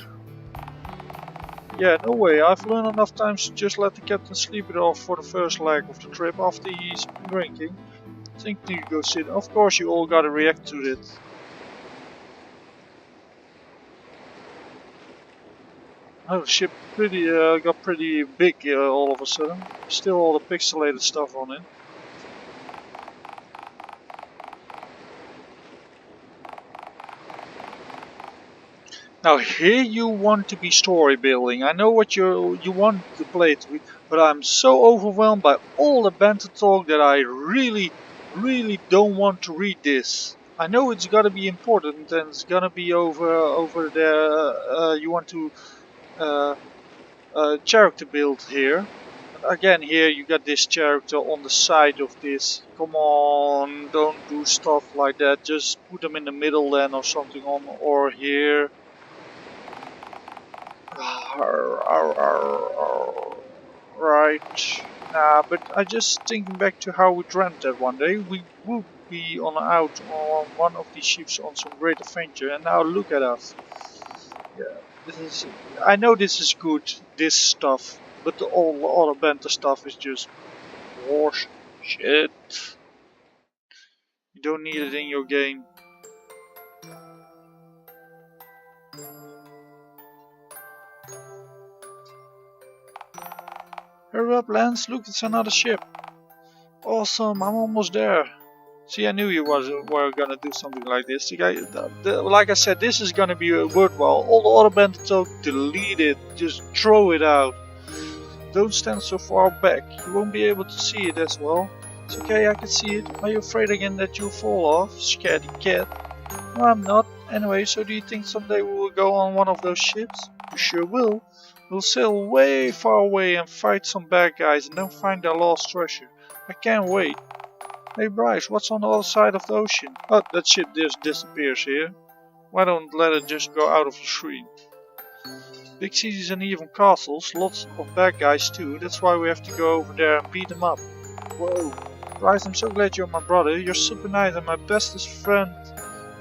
Yeah, no way. I've learned enough times to just let the captain sleep it off for the first leg of the trip after he's been drinking. Think you go sit. Of course you all gotta react to it. Oh, the ship got pretty big all of a sudden. Still all the pixelated stuff on it. Now here you want to be story building. I know what you want to play to, but I'm so overwhelmed by all the banter talk that I really don't want to read this. I know it's gotta be important and it's gonna be over there. You want to character build here. And again, here you got this character on the side of this. Come on, don't do stuff like that. Just put them in the middle then or something on, or here. Right. Nah, but I just thinking back to how we dreamt that one day we would be out on one of these ships on some great adventure, and now look at us. Yeah, this is. I know this is good, this stuff, but all the other banter stuff is just horse shit. You don't need it in your game. Hurry up, Lance! Look, it's another ship. Awesome! I'm almost there. See, I knew you were gonna do something like this. Like I said, this is gonna be worthwhile. All the other banter talk, delete it. Just throw it out. Don't stand so far back. You won't be able to see it as well. It's okay, I can see it. Are you afraid again that you'll fall off? Scaredy cat. No, I'm not. Anyway, so do you think someday we will go on one of those ships? We sure will. We'll sail way far away and fight some bad guys and then find their lost treasure. I can't wait. Hey Bryce, what's on the other side of the ocean? Oh, that ship just disappears here. Why don't let it just go out of the screen? Big cities and even castles, lots of bad guys too. That's why we have to go over there and beat them up. Whoa. Bryce, I'm so glad you're my brother. You're super nice and my bestest friend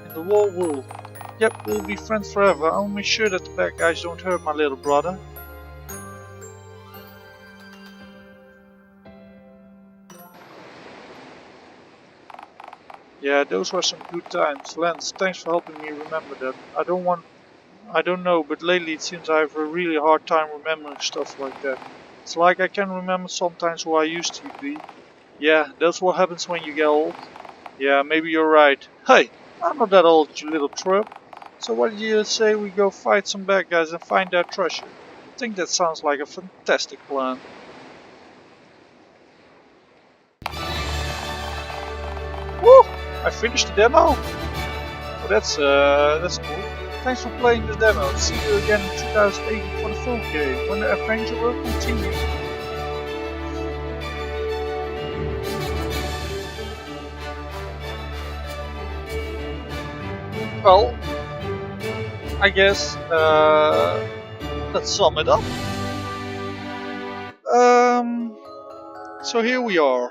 in the whole world. Yep, we'll be friends forever. I'll make sure that the bad guys don't hurt my little brother. Yeah, those were some good times. Lance, thanks for helping me remember that. I don't know, but lately it seems I have a really hard time remembering stuff like that. It's like I can remember sometimes who I used to be. Yeah, that's what happens when you get old. Yeah, maybe you're right. Hey, I'm not that old, you little twerp. So what did you say we go fight some bad guys and find their treasure? I think that sounds like a fantastic plan. Woo! I finished the demo! Oh, that's cool. Thanks for playing the demo. See you again in 2018 for the full game, when the adventure will continue. Well, I guess, let's sum it up. So here we are,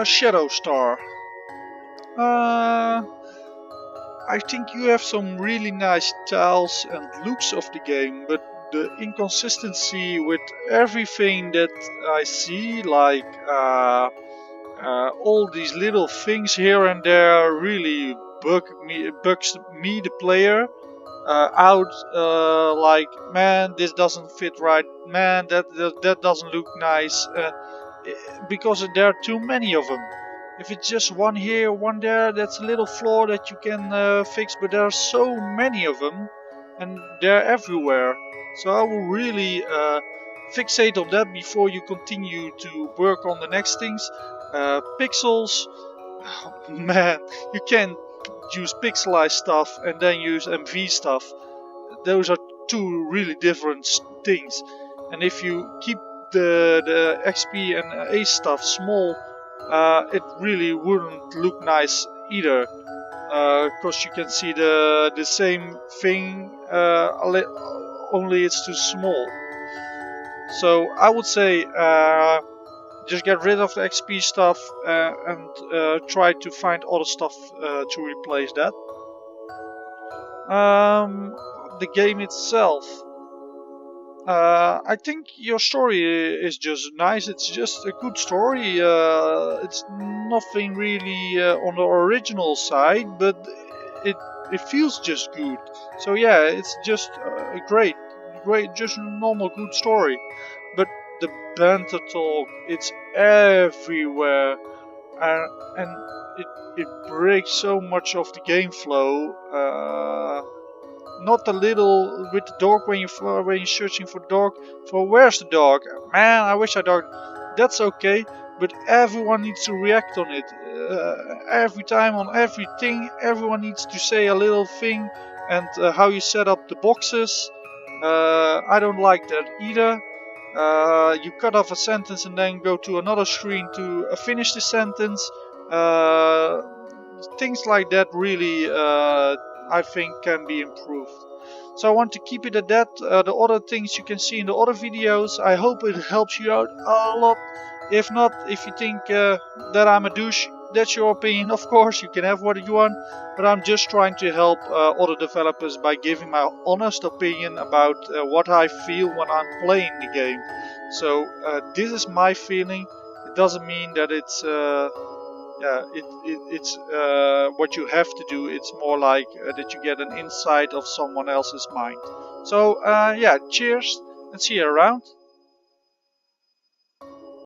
Shadow Star. I think you have some really nice styles and looks of the game, but the inconsistency with everything that I see, like all these little things here and there, really bugs me the player out. Like, man, this doesn't fit right. Man, that doesn't look nice. Because there are too many of them. If it's just one here, one there, that's a little flaw that you can fix, but there are so many of them and they're everywhere. So I will really fixate on that before you continue to work on the next things. Pixels, oh, man, you can't use pixelized stuff and then use MV stuff. Those are two really different things. And if you keep the XP and A stuff small, it really wouldn't look nice either, because you can see the same thing, only it's too small. So I would say just get rid of the XP stuff and try to find other stuff to replace that. The game itself, I think your story is just nice. It's just a good story. It's nothing really on the original side, but it feels just good. So yeah, it's just a great, just a normal good story. But the banter talk, it's everywhere, and it breaks so much of the game flow. Not a little with the dog when you're searching for the dog. For where's the dog? Man, I wish I dog. That's okay, but everyone needs to react on it. Every time on everything, everyone needs to say a little thing. And how you set up the boxes, I don't like that either. You cut off a sentence and then go to another screen to finish the sentence. Things like that really, I think, can be improved. So I want to keep it at that. The other things you can see in the other videos. I hope it helps you out a lot. If not, if you think that I'm a douche, that's your opinion. Of course, you can have what you want. But I'm just trying to help other developers by giving my honest opinion about what I feel when I'm playing the game. So this is my feeling. It doesn't mean that it's it's what you have to do. It's more like that you get an insight of someone else's mind. So yeah, cheers and see you around.